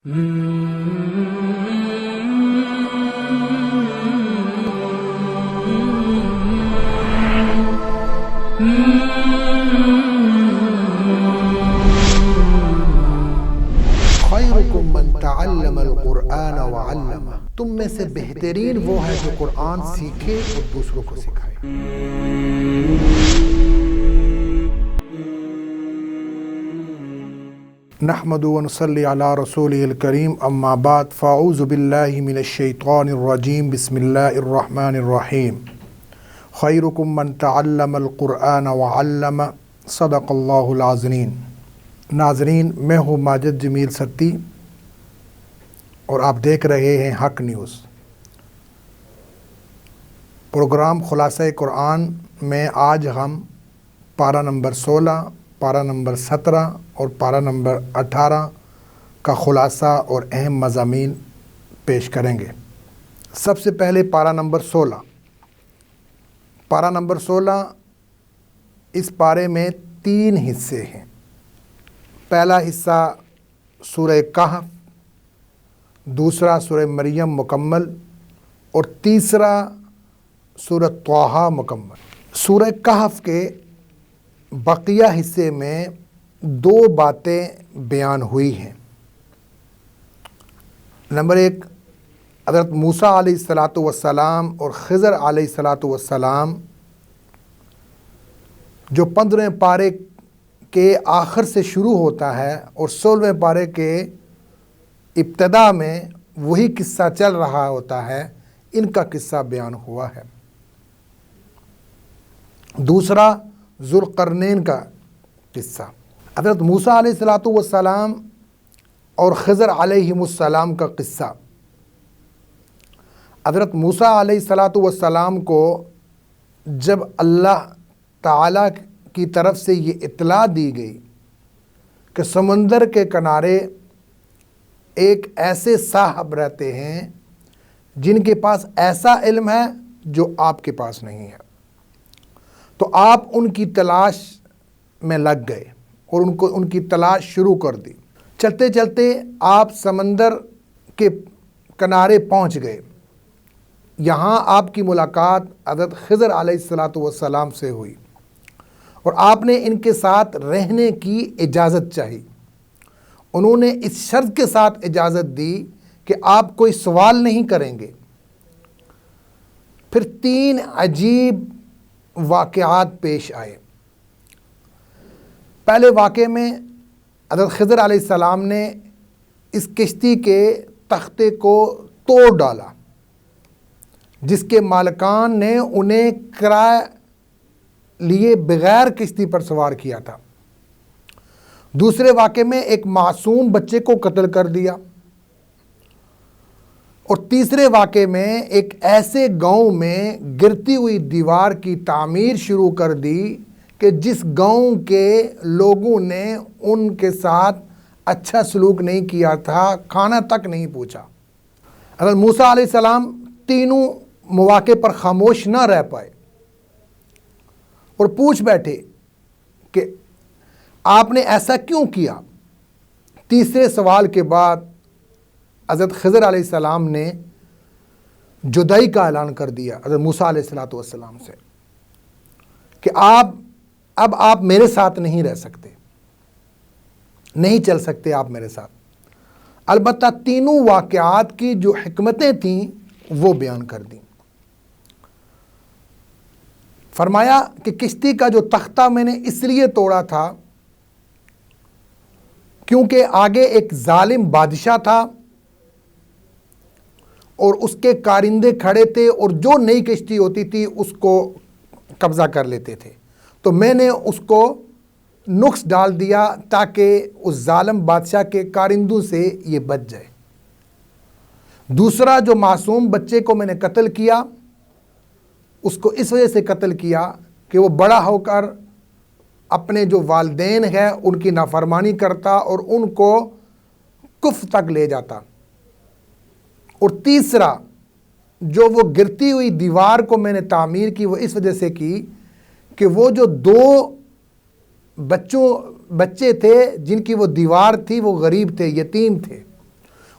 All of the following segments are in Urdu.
خیرکم من تعلم القرآن وعلمہ، تم میں سے بہترین وہ ہے جو قرآن سیکھے اور دوسروں کو سکھائے۔ نحمد و نصلی علی رسولہ الکریم، اما بعد، فاعوذ باللہ من الشیطان الرجیم، بسم اللہ الرحمن الرحیم۔ خیرکم من تعلم القرآن وعلمہ، صدق اللہ العظیم۔ ناظرین، میں ہوں ماجد جمیل ستی اور آپ دیکھ رہے ہیں حق نیوز۔ پروگرام خلاصہ قرآن میں آج ہم پارہ نمبر 16، پارہ نمبر 17 اور پارہ نمبر 18 کا خلاصہ اور اہم مضامین پیش کریں گے۔ سب سے پہلے پارہ نمبر 16۔ پارہ نمبر 16، اس پارے میں 3 حصے ہیں۔ پہلا حصہ سورہ کہف، دوسرا سورہ مریم مکمل اور تیسرا سورہ طٰہٰ مکمل۔ سورہ کہف کے بقیہ حصے میں 2 باتیں بیان ہوئی ہیں۔ نمبر 1، حضرت موسیٰ علیہ السلام اور خضر علیہ السلام جو 15ویں پارے کے آخر سے شروع ہوتا ہے اور 16ویں پارے کے ابتدا میں وہی قصہ چل رہا ہوتا ہے، ان کا قصہ بیان ہوا ہے۔ دوسرا ذوالقرنین کا قصہ، حضرت موسیٰ علیہ السلام اور خضر علیہ السلام کا قصہ۔ حضرت موسیٰ علیہ السلام کو جب اللہ تعالیٰ کی طرف سے یہ اطلاع دی گئی کہ سمندر کے کنارے ایک ایسے صاحب رہتے ہیں جن کے پاس ایسا علم ہے جو آپ کے پاس نہیں ہے، تو آپ ان کی تلاش میں لگ گئے اور ان کی تلاش شروع کر دی۔ چلتے چلتے آپ سمندر کے کنارے پہنچ گئے۔ یہاں آپ کی ملاقات حضرت خضر علیہ السلام سے ہوئی اور آپ نے ان کے ساتھ رہنے کی اجازت چاہی۔ انہوں نے اس شرط کے ساتھ اجازت دی کہ آپ کوئی سوال نہیں کریں گے۔ پھر 3 عجیب واقعات پیش آئے۔ پہلے واقعے میں حضرت خضر علیہ السلام نے اس کشتی کے تختے کو توڑ ڈالا جس کے مالکان نے انہیں کرائے لیے بغیر کشتی پر سوار کیا تھا۔ دوسرے واقعے میں ایک معصوم بچے کو قتل کر دیا، اور تیسرے واقعے میں ایک ایسے گاؤں میں گرتی ہوئی دیوار کی تعمیر شروع کر دی کہ جس گاؤں کے لوگوں نے ان کے ساتھ اچھا سلوک نہیں کیا تھا، کھانا تک نہیں پوچھا۔ حضرت موسیٰ علیہ السلام تینوں مواقع پر خاموش نہ رہ پائے اور پوچھ بیٹھے کہ آپ نے ایسا کیوں کیا۔ تیسرے سوال کے بعد حضرت خضر علیہ السلام نے جدائی کا اعلان کر دیا حضرت موسیٰ علیہ السلام سے کہ اب آپ میرے ساتھ نہیں رہ سکتے، نہیں چل سکتے آپ میرے ساتھ۔ البتہ تینوں واقعات کی جو حکمتیں تھیں وہ بیان کر دیں۔ فرمایا کہ کشتی کا جو تختہ میں نے اس لیے توڑا تھا کیونکہ آگے ایک ظالم بادشاہ تھا اور اس کے کارندے کھڑے تھے اور جو نئی کشتی ہوتی تھی اس کو قبضہ کر لیتے تھے، تو میں نے اس کو نقص ڈال دیا تاکہ اس ظالم بادشاہ کے کارندوں سے یہ بچ جائے۔ دوسرا جو معصوم بچے کو میں نے قتل کیا، اس کو اس وجہ سے قتل کیا کہ وہ بڑا ہو کر اپنے جو والدین ہیں ان کی نافرمانی کرتا اور ان کو کفر تک لے جاتا۔ اور تیسرا جو وہ گرتی ہوئی دیوار کو میں نے تعمیر کی، وہ اس وجہ سے کی کہ وہ جو 2 بچے تھے جن کی وہ دیوار تھی وہ غریب تھے، یتیم تھے،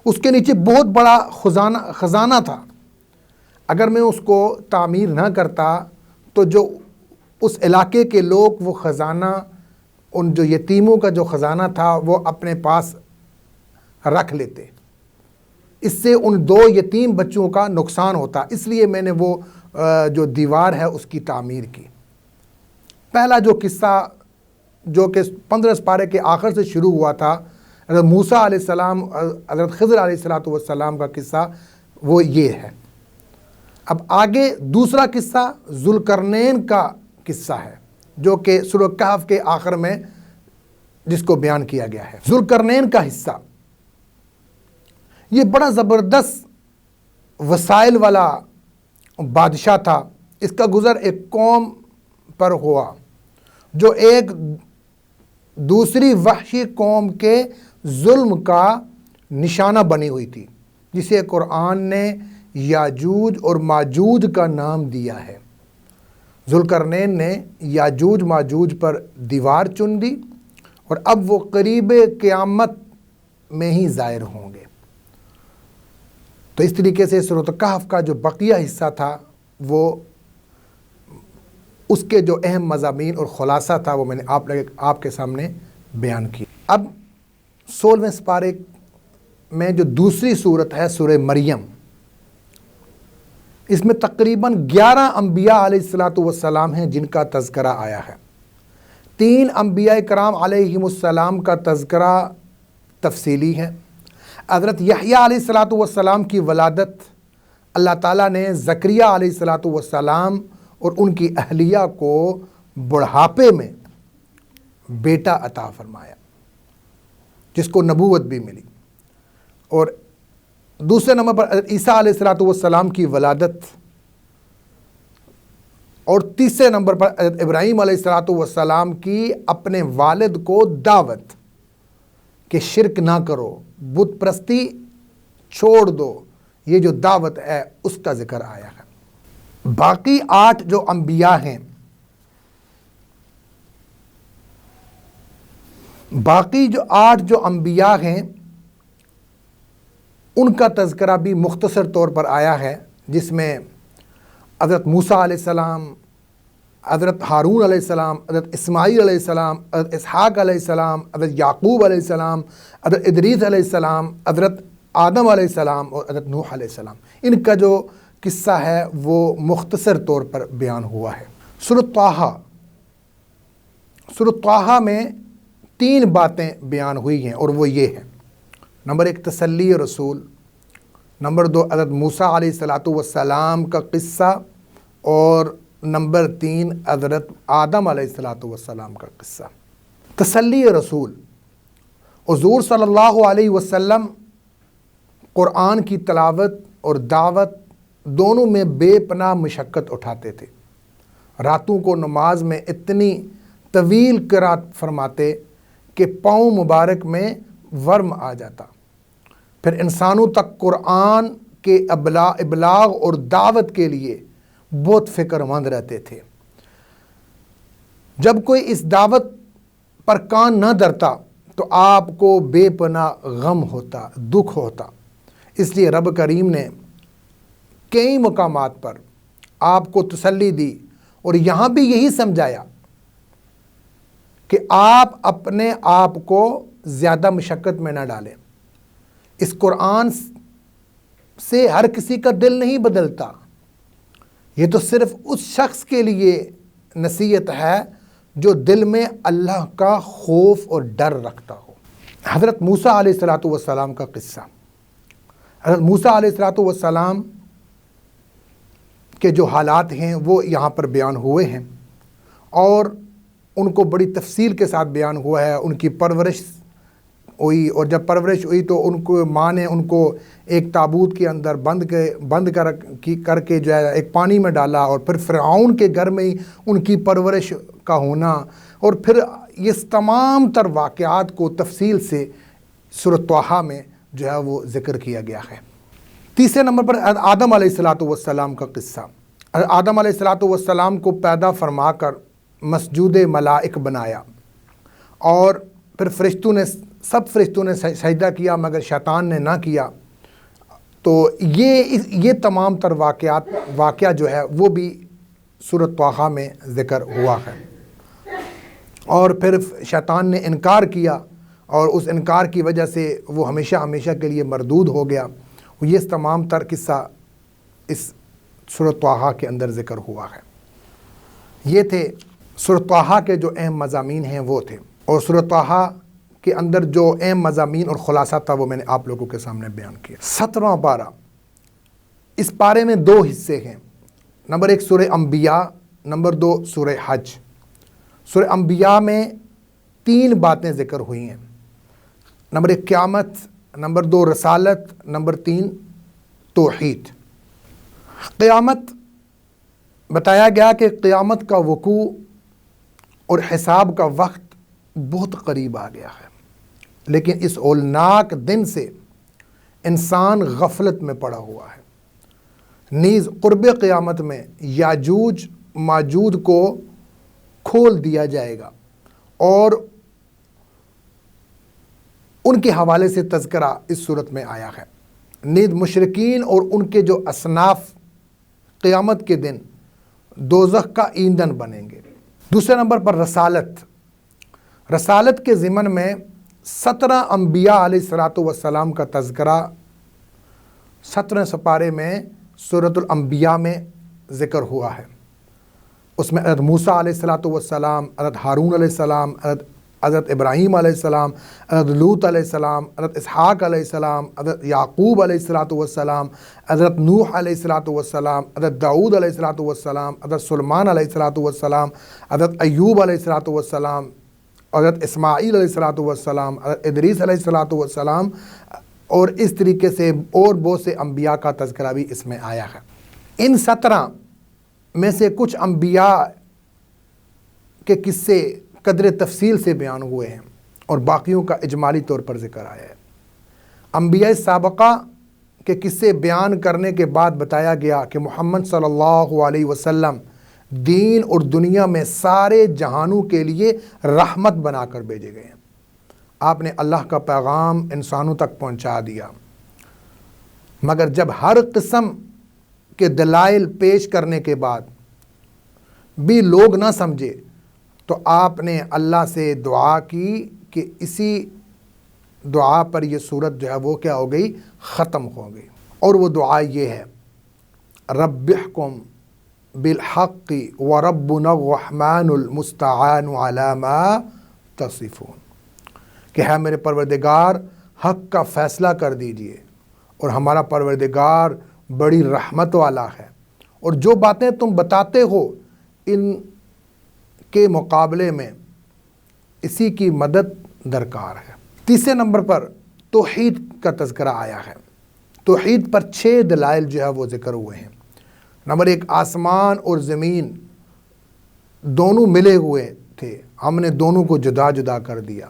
اس کے نیچے بہت بڑا خزانہ تھا. اگر میں اس کو تعمیر نہ کرتا تو جو اس علاقے کے لوگ وہ خزانہ، ان جو یتیموں کا جو خزانہ تھا وہ اپنے پاس رکھ لیتے. اس سے ان 2 یتیم بچوں کا نقصان ہوتا. اس لیے میں نے وہ جو دیوار ہے اس کی تعمیر کی. پہلا جو قصہ جو کہ 15 سپارے کے آخر سے شروع ہوا تھا، حضرت موسیٰ علیہ السلام، حضرت خضر علیہ السلام کا قصہ، وہ یہ ہے. اب آگے دوسرا قصہ ذوالقرنین کا قصہ ہے، جو کہ سورہ کہف کے آخر میں جس کو بیان کیا گیا ہے. ذوالقرنین کا حصہ یہ بڑا زبردست وسائل والا بادشاہ تھا. اس کا گزر ایک قوم پر ہوا جو ایک دوسری وحشی قوم کے ظلم کا نشانہ بنی ہوئی تھی، جسے قرآن نے یاجوج اور ماجوج کا نام دیا ہے. ذوالقرنین نے یاجوج ماجوج پر دیوار چن دی اور اب وہ قریب قیامت میں ہی ظاہر ہوں گے. تو اس طریقے سے سورۃ کہف کا جو بقیہ حصہ تھا وہ اس کے جو اہم مضامین اور خلاصہ تھا وہ میں نے آپ کے سامنے بیان کی. اب 16ویں سپارے میں جو دوسری صورت ہے سورہ مریم، اس میں تقریباً 11 انبیاء علیہ السلام ہیں جن کا تذکرہ آیا ہے. 3 انبیاء کرام علیہم السلام کا تذکرہ تفصیلی ہے. حضرت یحییٰ علیہ السلام کی ولادت اللہ تعالیٰ نے زکریا علیہ السلام اور ان کی اہلیہ کو بڑھاپے میں بیٹا عطا فرمایا، جس کو نبوت بھی ملی. اور دوسرے نمبر پر حضرت عیسیٰ علیہ السلام کی ولادت، اور تیسرے نمبر پر حضرت ابراہیم علیہ السلام کی اپنے والد کو دعوت کہ شرک نہ کرو، بت پرستی چھوڑ دو. یہ جو دعوت ہے اس کا ذکر آیا ہے. باقی 8 جو انبیاء ہیں، باقی جو 8 جو انبیاء ہیں ان کا تذکرہ بھی مختصر طور پر آیا ہے، جس میں حضرت موسیٰ علیہ السلام، حضرت ہارون علیہ السلام، حضرت اسماعیل علیہ السلام، حضرت اسحاق علیہ السلام، حضرت یعقوب علیہ السلام، حضرت ادریس علیہ السلام، حضرت آدم علیہ السلام اور حضرت نوح علیہ السلام. ان کا جو قصہ ہے وہ مختصر طور پر بیان ہوا ہے. سورۃ طٰہٰ میں 3 باتیں بیان ہوئی ہیں اور وہ یہ ہیں. نمبر 1 تسلی رسول، نمبر 2 حضرت موسیٰ علیہ السلام کا قصہ، اور نمبر 3 حضرت آدم علیہ السلام کا قصہ. تسلی رسول، حضور صلی اللہ علیہ وسلم قرآن کی تلاوت اور دعوت دونوں میں بے پناہ مشقت اٹھاتے تھے. راتوں کو نماز میں اتنی طویل قرات فرماتے کہ پاؤں مبارک میں ورم آ جاتا. پھر انسانوں تک قرآن کے ابلاغ اور دعوت کے لیے بہت فکر مند رہتے تھے. جب کوئی اس دعوت پر کان نہ دھرتا تو آپ کو بے پناہ غم ہوتا، دکھ ہوتا. اس لیے رب کریم نے کئی مقامات پر آپ کو تسلی دی اور یہاں بھی یہی سمجھایا کہ آپ اپنے آپ کو زیادہ مشقت میں نہ ڈالیں. اس قرآن سے ہر کسی کا دل نہیں بدلتا، یہ تو صرف اس شخص کے لیے نصیحت ہے جو دل میں اللہ کا خوف اور ڈر رکھتا ہو. حضرت موسیٰ علیہ السلام کا قصہ. حضرت موسیٰ علیہ السلام کے جو حالات ہیں وہ یہاں پر بیان ہوئے ہیں اور ان کو بڑی تفصیل کے ساتھ بیان ہوا ہے. ان کی پرورش ہوئی اور جب پرورش ہوئی تو ان کو ماں نے ان کو ایک تابوت کے اندر بند کر کے جو ہے ایک پانی میں ڈالا، اور پھر فرعون کے گھر میں ہی ان کی پرورش کا ہونا، اور پھر یہ تمام تر واقعات کو تفصیل سے سورۃ طٰہٰ میں جو ہے وہ ذکر کیا گیا ہے. تیسرے نمبر پر آدم علیہ السلام کا قصہ. آدم علیہ السلام کو پیدا فرما کر مسجود ملائک بنایا، اور پھر سب فرشتوں نے سجدہ کیا مگر شیطان نے نہ کیا. تو یہ تمام تر واقعہ جو ہے وہ بھی سورۃ طٰہٰ میں ذکر ہوا ہے۔ اور پھر شیطان نے انکار کیا اور اس انکار کی وجہ سے وہ ہمیشہ ہمیشہ کے لیے مردود ہو گیا۔ یہ تمام تر قصہ اس سورۃ طٰہٰ کے اندر ذکر ہوا ہے۔ یہ تھے سورۃ طٰہٰ کے جو اہم مضامین ہیں وہ تھے، اور سورۃ طٰہٰ کے اندر جو اہم مضامین اور خلاصہ تھا وہ میں نے آپ لوگوں کے سامنے بیان کیا۔ 17واں پارہ، اس پارے میں 2 حصے ہیں۔ نمبر 1 سورہ انبیاء، نمبر 2 سورہ حج۔ سورہ انبیاء میں 3 باتیں ذکر ہوئی ہیں۔ نمبر 1 قیامت، نمبر 2 رسالت، نمبر 3 توحید۔ قیامت بتایا گیا کہ قیامت کا وقوع اور حساب کا وقت بہت قریب آ گیا ہے، لیکن اس ہولناک دن سے انسان غفلت میں پڑا ہوا ہے۔ نیز قرب قیامت میں یاجوج ماجوج کو کھول دیا جائے گا، اور ان کے حوالے سے تذکرہ اس صورت میں آیا ہے۔ نیز مشرکین اور ان کے جو اصناف قیامت کے دن دوزخ کا ایندھن بنیں گے۔ دوسرے نمبر پر رسالت کے ضمن میں 17 انبیاء علیہ السلام کا تذکرہ 17 سپارے میں سورۃ الانبیاء میں ذکر ہوا ہے۔ اس میں حضرت موسیٰ علیہ السلام، حضرت ہارون علیہ السلام، حضرت ابراہیم علیہ السلام، حضرت لوط علیہ السلام، حضرت اسحاق علیہ السلام، حضرت یعقوب علیہ السلام، حضرت نوح علیہ السلام، حضرت داؤد علیہ السلام، حضرت سلیمان علیہ السلام، حضرت ایوب علیہ السلام، حضرت اسماعیل علیہ السلام، حضرت ادریس علیہ السلام، اور اس طریقے سے اور بہت سے انبیاء کا تذکرہ بھی اس میں آیا ہے۔ ان 17 میں سے کچھ انبیاء کے قصے قدر تفصیل سے بیان ہوئے ہیں، اور باقیوں کا اجمالی طور پر ذکر آیا ہے۔ انبیاء سابقہ کے قصے بیان کرنے کے بعد بتایا گیا کہ محمد صلی اللہ علیہ وسلم دین اور دنیا میں سارے جہانوں کے لیے رحمت بنا کر بھیجے گئے ہیں۔ آپ نے اللہ کا پیغام انسانوں تک پہنچا دیا، مگر جب ہر قسم کے دلائل پیش کرنے کے بعد بھی لوگ نہ سمجھے تو آپ نے اللہ سے دعا کی کہ اسی دعا پر یہ صورت جو ہے وہ کیا ہو گئی، ختم ہو گئی۔ اور وہ دعا یہ ہے، رب احکم بالحق وربنا الرحمن المستعان علی ما تصفون، کہ ہے میرے پروردگار حق کا فیصلہ کر دیجئے، اور ہمارا پروردگار بڑی رحمت والا ہے، اور جو باتیں تم بتاتے ہو ان کے مقابلے میں اسی کی مدد درکار ہے۔ تیسرے نمبر پر توحید کا تذکرہ آیا ہے۔ توحید پر 6 دلائل جو ہے وہ ذکر ہوئے ہیں۔ نمبر 1 آسمان اور زمین دونوں ملے ہوئے تھے، ہم نے دونوں کو جدا جدا کر دیا۔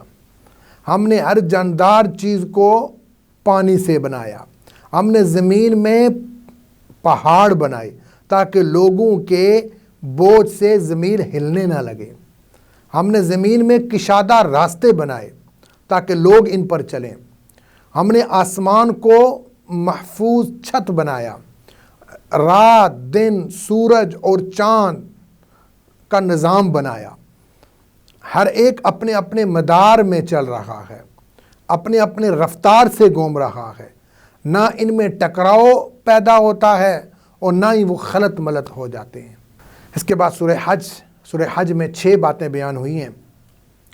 ہم نے ہر جاندار چیز کو پانی سے بنایا۔ ہم نے زمین میں پہاڑ بنائے تاکہ لوگوں کے بوجھ سے زمین ہلنے نہ لگے۔ ہم نے زمین میں کشادہ راستے بنائے تاکہ لوگ ان پر چلیں۔ ہم نے آسمان کو محفوظ چھت بنایا۔ رات دن سورج اور چاند کا نظام بنایا۔ ہر ایک اپنے اپنے مدار میں چل رہا ہے، اپنے اپنے رفتار سے گھوم رہا ہے، نہ ان میں ٹکراؤ پیدا ہوتا ہے اور نہ ہی وہ خلط ملط ہو جاتے ہیں۔ اس کے بعد سورہ حج میں 6 باتیں بیان ہوئی ہیں۔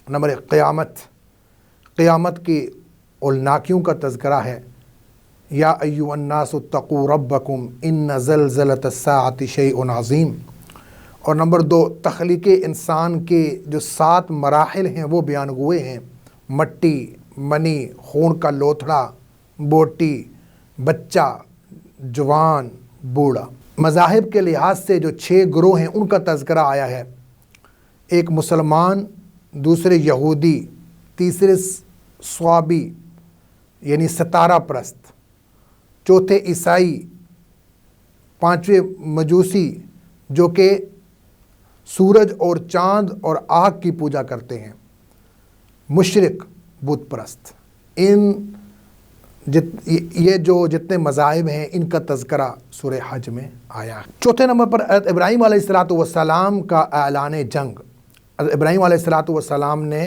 نمبر 1 قیامت کی ہولناکیوں کا تذکرہ ہے، یا ایھا الناس اتقوا ربکم ان زلزلۃ الساعۃ شیء عظیم۔ اور نمبر 2 تخلیق انسان کے جو 7 مراحل ہیں وہ بیان ہوئے ہیں، مٹی، منی، خون کا لوتھڑا، بوٹی، بچہ، جوان، بوڑھا۔ مذاہب کے لحاظ سے جو 6 گروہ ہیں ان کا تذکرہ آیا ہے۔ ایک مسلمان، دوسرے یہودی، تیسرے صوابی یعنی ستارہ پرست، چوتھے عیسائی، 5ویں مجوسی جو کہ سورج اور چاند اور آگ کی پوجا کرتے ہیں، مشرک بت پرست۔ ان یہ جو جتنے مذاہب ہیں ان کا تذکرہ سورہ حج میں آیا ہے۔ چوتھے نمبر پر حضرت ابراہیم علیہ السلام کا اعلان جنگ۔ حضرت ابراہیم علیہ السلام نے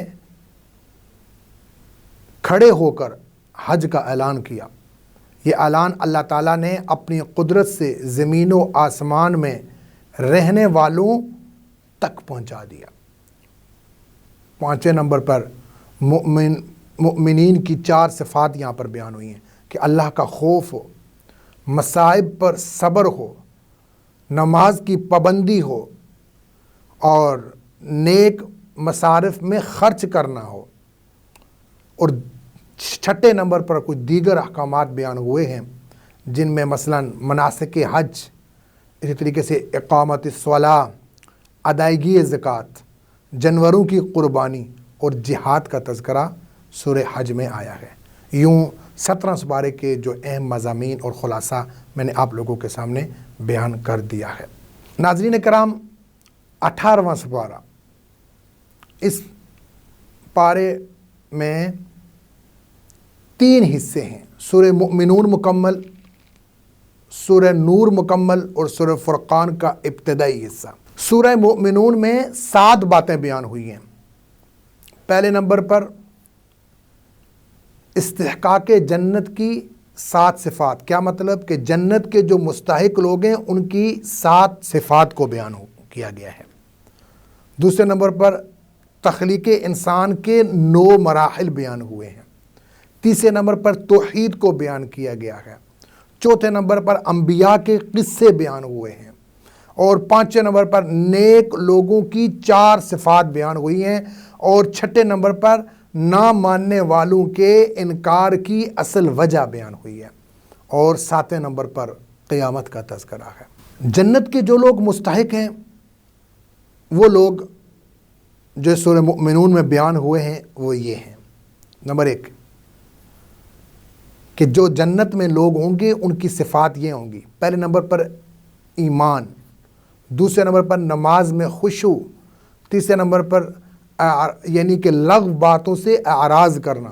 کھڑے ہو کر حج کا اعلان کیا۔ یہ اعلان اللہ تعالیٰ نے اپنی قدرت سے زمین و آسمان میں رہنے والوں تک پہنچا دیا۔ پانچویں نمبر پر مؤمنین کی 4 صفات یہاں پر بیان ہوئی ہیں کہ اللہ کا خوف ہو، مصائب پر صبر ہو، نماز کی پابندی ہو اور نیک مصارف میں خرچ کرنا ہو۔ اور چھٹے نمبر پر کچھ دیگر احکامات بیان ہوئے ہیں جن میں مثلاً مناسک حج، اسی طریقے سے اقامت الصلاۃ، ادائیگی زکوٰۃ، جانوروں کی قربانی اور جہاد کا تذکرہ سورہ حج میں آیا ہے۔ یوں 17 سپارے کے جو اہم مضامین اور خلاصہ میں نے آپ لوگوں کے سامنے بیان کر دیا ہے۔ ناظرین کرام، 18واں سپارہ، اس پارے میں 3 حصے ہیں۔ سورہ مؤمنون مکمل، سورہ نور مکمل اور سورہ فرقان کا ابتدائی حصہ۔ سورہ مؤمنون میں 7 باتیں بیان ہوئی ہیں۔ پہلے نمبر پر استحقاق جنت کی 7 صفات۔ کیا مطلب کہ جنت کے جو مستحق لوگ ہیں ان کی 7 صفات کو بیان کیا گیا ہے۔ دوسرے نمبر پر تخلیق انسان کے 9 مراحل بیان ہوئے ہیں۔ تیسرے نمبر پر توحید کو بیان کیا گیا ہے۔ چوتھے نمبر پر انبیاء کے قصے بیان ہوئے ہیں۔ اور 5ویں نمبر پر نیک لوگوں کی 4 صفات بیان ہوئی ہیں۔ اور 6 نمبر پر نہ ماننے والوں کے انکار کی اصل وجہ بیان ہوئی ہے۔ اور 7ویں نمبر پر قیامت کا تذکرہ ہے۔ جنت کے جو لوگ مستحق ہیں وہ لوگ جو سورہ مؤمنون میں بیان ہوئے ہیں وہ یہ ہیں۔ نمبر 1 کہ جو جنت میں لوگ ہوں گے ان کی صفات یہ ہوں گی۔ پہلے نمبر پر ایمان، دوسرے نمبر پر نماز میں خشوع، تیسرے نمبر پر یعنی کہ لغو باتوں سے اعراض کرنا،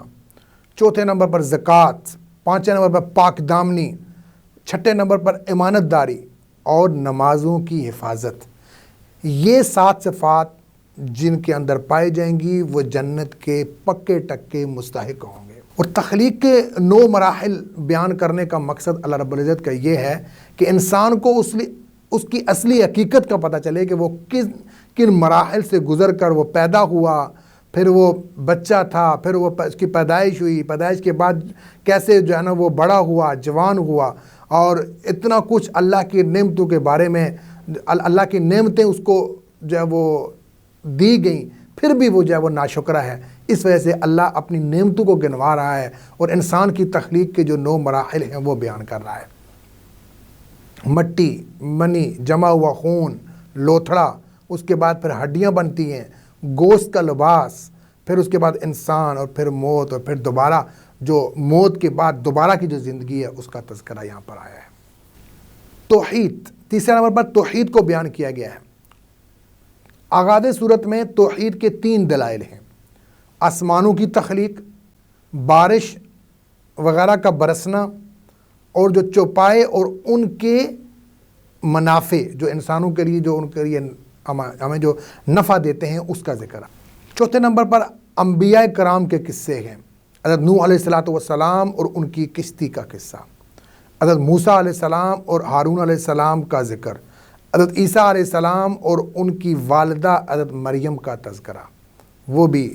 چوتھے نمبر پر زکوٰۃ، 5ویں نمبر پر پاک دامنی، 6 نمبر پر امانت داری اور نمازوں کی حفاظت۔ یہ 7 صفات جن کے اندر پائی جائیں گی وہ جنت کے پکے ٹکے مستحق ہوں گے۔ اور تخلیق کے 9 مراحل بیان کرنے کا مقصد اللہ رب العزت کا یہ ہے کہ انسان کو اس کی اصلی حقیقت کا پتہ چلے کہ وہ کن مراحل سے گزر کر وہ پیدا ہوا، پھر وہ بچہ تھا، پھر وہ اس کی پیدائش ہوئی، پیدائش کے بعد کیسے جو ہے نا وہ بڑا ہوا، جوان ہوا، اور اتنا کچھ اللہ کی نعمتوں کے بارے میں، اللہ کی نعمتیں اس کو جو ہے وہ دی گئیں، پھر بھی وہ جو ہے وہ ناشکرہ ہے۔ اس وجہ سے اللہ اپنی نعمتوں کو گنوا رہا ہے اور انسان کی تخلیق کے جو 9 مراحل ہیں وہ بیان کر رہا ہے۔ مٹی، منی، جمع ہوا خون، لوتھڑا، اس کے بعد پھر ہڈیاں بنتی ہیں، گوشت کا لباس، پھر اس کے بعد انسان، اور پھر موت، اور پھر دوبارہ جو موت کے بعد دوبارہ کی جو زندگی ہے اس کا تذکرہ یہاں پر آیا ہے۔ توحید، تیسرے نمبر پر توحید کو بیان کیا گیا ہے۔ آغاز صورت میں توحید کے 3 دلائل ہیں: آسمانوں کی تخلیق، بارش وغیرہ کا برسنا، اور جو چوپائے اور ان کے منافع جو انسانوں کے لیے جو ان کے لیے ہمیں جو نفع دیتے ہیں اس کا ذکر ہے۔ چوتھے نمبر پر انبیاء کرام کے قصے ہیں۔ حضرت نوح علیہ السلام اور ان کی کشتی کا قصہ، حضرت موسیٰ علیہ السلام اور ہارون علیہ السلام کا ذکر، حضرت عیسیٰ علیہ السلام اور ان کی والدہ حضرت مریم کا تذکرہ، وہ بھی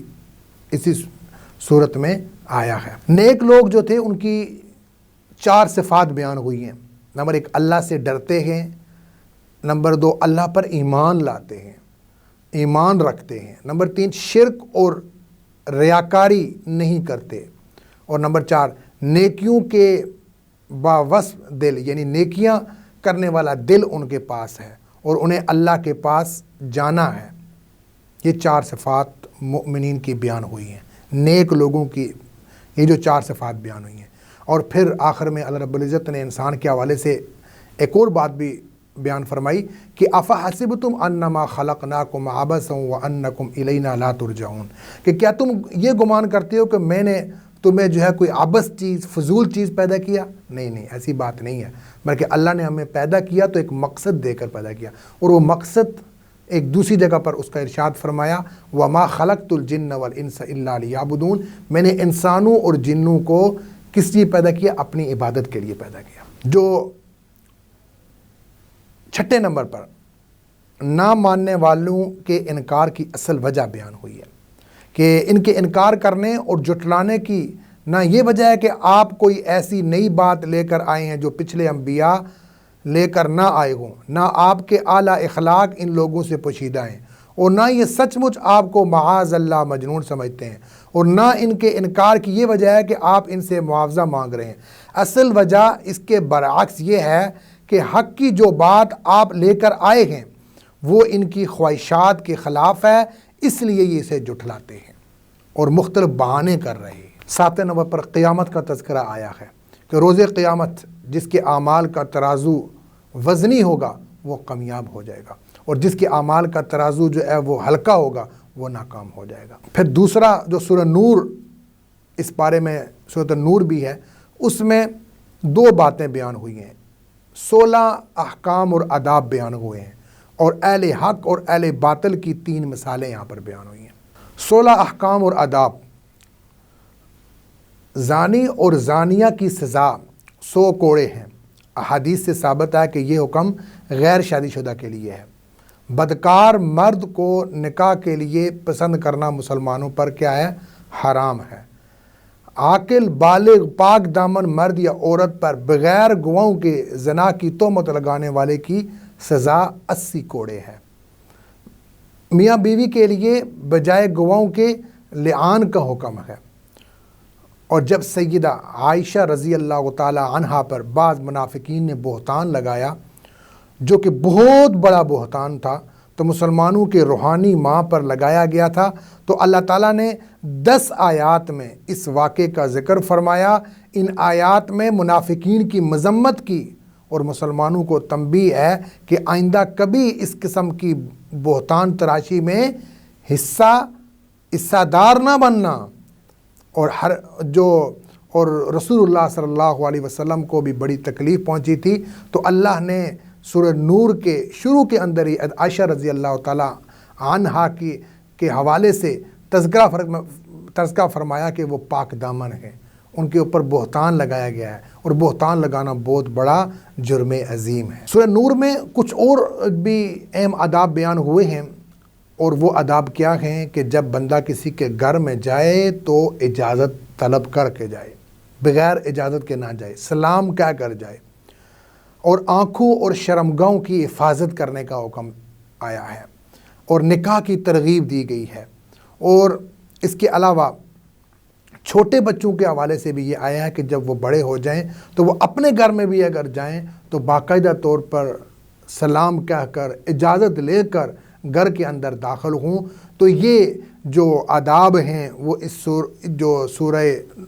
اسی صورت میں آیا ہے۔ نیک لوگ جو تھے ان کی 4 صفات بیان ہوئی ہیں۔ نمبر 1 اللہ سے ڈرتے ہیں، نمبر 2 اللہ پر ایمان لاتے ہیں، ایمان رکھتے ہیں، نمبر 3 شرک اور ریاکاری نہیں کرتے، اور نمبر 4 نیکیوں کے باوصف دل، یعنی نیکیاں کرنے والا دل ان کے پاس ہے اور انہیں اللہ کے پاس جانا ہے۔ یہ 4 صفات مؤمنین کی بیان ہوئی ہیں، نیک لوگوں کی یہ جو 4 صفات بیان ہوئی ہیں۔ اور پھر آخر میں اللہ رب العزت نے انسان کے حوالے سے ایک اور بات بھی بیان فرمائی کہ افحسبتم انما خلقناکم عبثا وانکم الینا لا ترجعون، کہ کیا تم یہ گمان کرتے ہو کہ میں نے تمہیں جو ہے کوئی عبث چیز، فضول چیز پیدا کیا؟ نہیں، ایسی بات نہیں ہے، بلکہ اللہ نے ہمیں پیدا کیا تو ایک مقصد دے کر پیدا کیا، اور وہ مقصد ایک دوسری جگہ پر اس کا ارشاد فرمایا وَمَا خَلَقْتُ الْجِنَّ وَالْإِنسَ إِلَّا لِيَعْبُدُونَ، میں نے انسانوں اور جنوں کو کس لیے پیدا کیا؟ اپنی عبادت کے لیے پیدا کیا۔ جو چھٹے نمبر پر نہ ماننے والوں کے انکار کی اصل وجہ بیان ہوئی ہے کہ ان کے انکار کرنے اور جھٹلانے کی نہ یہ وجہ ہے کہ آپ کوئی ایسی نئی بات لے کر آئے ہیں جو پچھلے انبیاء لے کر نہ آئے ہوں، نہ آپ کے اعلیٰ اخلاق ان لوگوں سے پوشیدہ ہیں، اور نہ یہ سچ مچ آپ کو معاذ اللہ مجنون سمجھتے ہیں، اور نہ ان کے انکار کی یہ وجہ ہے کہ آپ ان سے معاوضہ مانگ رہے ہیں۔ اصل وجہ اس کے برعکس یہ ہے کہ حق کی جو بات آپ لے کر آئے ہیں وہ ان کی خواہشات کے خلاف ہے، اس لیے یہ اسے جھٹلاتے ہیں اور مختلف بہانے کر رہے ہیں۔ 7 نمبر پر قیامت کا تذکرہ آیا ہے کہ روز قیامت جس کے اعمال کا ترازو وزنی ہوگا وہ کامیاب ہو جائے گا، اور جس کے اعمال کا ترازو جو ہے وہ ہلکا ہوگا وہ ناکام ہو جائے گا۔ پھر دوسرا جو سورہ نور، اس بارے میں سورۃ نور بھی ہے، اس میں 2 باتیں بیان ہوئی ہیں، 16 احکام اور آداب بیان ہوئے ہیں، اور اہل حق اور اہل باطل کی 3 مثالیں یہاں پر بیان ہوئی ہیں۔ 16 احکام اور آداب: زانی اور زانیہ کی سزا 100 کوڑے ہیں، احادیث سے ثابت ہے کہ یہ حکم غیر شادی شدہ کے لیے ہے۔ بدکار مرد کو نکاح کے لیے پسند کرنا مسلمانوں پر کیا ہے؟ حرام ہے۔ عاقل بالغ پاک دامن مرد یا عورت پر بغیر گواہوں کے زنا کی تہمت لگانے والے کی سزا 80 کوڑے ہے۔ میاں بیوی کے لیے بجائے گواہوں کے لعان کا حکم ہے، اور جب سیدہ عائشہ رضی اللہ تعالی عنہا پر بعض منافقین نے بہتان لگایا جو کہ بہت بڑا بہتان تھا، تو مسلمانوں کے روحانی ماں پر لگایا گیا تھا، تو اللہ تعالیٰ نے 10 آیات میں اس واقعے کا ذکر فرمایا۔ ان آیات میں منافقین کی مذمت کی اور مسلمانوں کو تنبیہ ہے کہ آئندہ کبھی اس قسم کی بہتان تراشی میں حصہ دار نہ بننا، اور رسول اللہ صلی اللہ علیہ وسلم کو بھی بڑی تکلیف پہنچی تھی، تو اللہ نے سورہ نور کے شروع کے اندر ہی عائشہ رضی اللہ تعالی عنہا کے حوالے سے تذکرہ فرمایا کہ وہ پاک دامن ہیں، ان کے اوپر بہتان لگایا گیا ہے، اور بہتان لگانا بہت بڑا جرم عظیم ہے۔ سورہ نور میں کچھ اور بھی اہم آداب بیان ہوئے ہیں، اور وہ آداب کیا ہیں کہ جب بندہ کسی کے گھر میں جائے تو اجازت طلب کر کے جائے، بغیر اجازت کے نہ جائے، سلام کہہ کر جائے، اور آنکھوں اور شرمگاہوں کی حفاظت کرنے کا حکم آیا ہے، اور نکاح کی ترغیب دی گئی ہے، اور اس کے علاوہ چھوٹے بچوں کے حوالے سے بھی یہ آیا ہے کہ جب وہ بڑے ہو جائیں تو وہ اپنے گھر میں بھی اگر جائیں تو باقاعدہ طور پر سلام کہہ کر اجازت لے کر گھر کے اندر داخل ہوں۔ تو یہ جو آداب ہیں وہ جو سورہ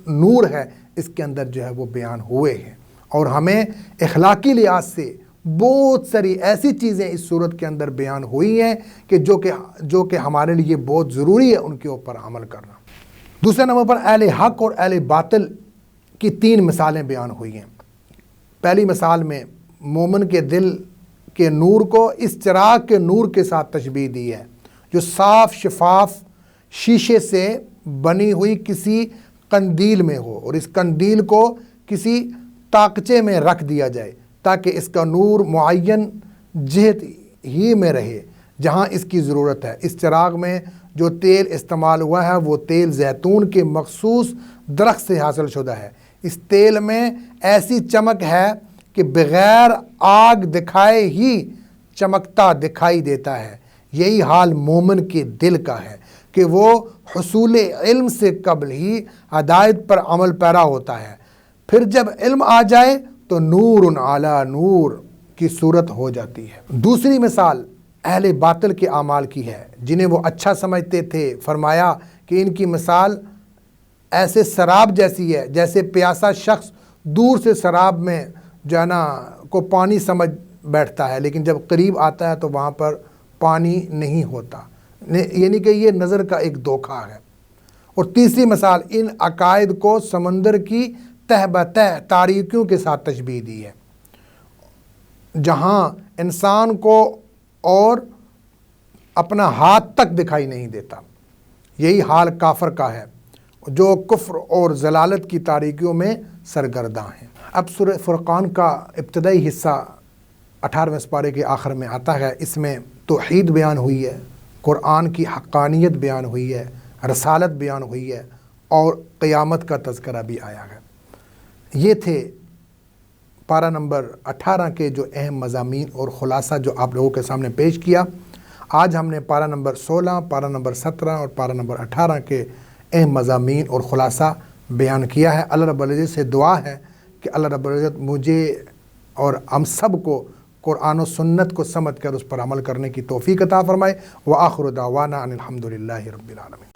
نور ہے اس کے اندر جو ہے وہ بیان ہوئے ہیں، اور ہمیں اخلاقی لحاظ سے بہت ساری ایسی چیزیں اس صورت کے اندر بیان ہوئی ہیں کہ جو کہ ہمارے لیے بہت ضروری ہے ان کے اوپر عمل کرنا۔ دوسرے نمبر پر اہل حق اور اہل باطل کی 3 مثالیں بیان ہوئی ہیں۔ پہلی مثال میں مومن کے دل کے نور کو اس چراغ کے نور کے ساتھ تشبیہ دی ہے جو صاف شفاف شیشے سے بنی ہوئی کسی قندیل میں ہو، اور اس قندیل کو کسی تاقچے میں رکھ دیا جائے تاکہ اس کا نور معین جہت ہی میں رہے جہاں اس کی ضرورت ہے۔ اس چراغ میں جو تیل استعمال ہوا ہے وہ تیل زیتون کے مخصوص درخت سے حاصل شدہ ہے۔ اس تیل میں ایسی چمک ہے کہ بغیر آگ دکھائے ہی چمکتا دکھائی دیتا ہے۔ یہی حال مومن کے دل کا ہے کہ وہ حصول علم سے قبل ہی ہدایت پر عمل پیرا ہوتا ہے، پھر جب علم آ جائے تو نور علی نور کی صورت ہو جاتی ہے۔ دوسری مثال اہل باطل کے اعمال کی ہے جنہیں وہ اچھا سمجھتے تھے۔ فرمایا کہ ان کی مثال ایسے سراب جیسی ہے جیسے پیاسا شخص دور سے سراب میں جو ہے نا کو پانی سمجھ بیٹھتا ہے، لیکن جب قریب آتا ہے تو وہاں پر پانی نہیں ہوتا، یعنی کہ یہ نظر کا ایک دھوکہ ہے۔ اور تیسری مثال ان عقائد کو سمندر کی تہ بتہ تاریکیوں کے ساتھ تشبیہ دی ہے، جہاں انسان کو اور اپنا ہاتھ تک دکھائی نہیں دیتا۔ یہی حال کافر کا ہے جو کفر اور ضلالت کی تاریکیوں میں سرگرداں ہیں۔ اب سورہ فرقان کا ابتدائی حصہ 18ویں سپارے کے آخر میں آتا ہے۔ اس میں توحید بیان ہوئی ہے، قرآن کی حقانیت بیان ہوئی ہے، رسالت بیان ہوئی ہے، اور قیامت کا تذکرہ بھی آیا ہے۔ یہ تھے پارہ نمبر 18 کے جو اہم مضامین اور خلاصہ جو آپ لوگوں کے سامنے پیش کیا۔ آج ہم نے پارہ نمبر 16، پارہ نمبر 17 اور پارہ نمبر 18 کے اہم مضامین اور خلاصہ بیان کیا ہے۔ اللہ رب العزت سے دعا ہے کہ اللہ رب العزت مجھے اور ہم سب کو قرآن و سنت کو سمجھ کر اس پر عمل کرنے کی توفیق عطا فرمائے۔ وآخر دعوانا ان الحمد للہ رب العالمین۔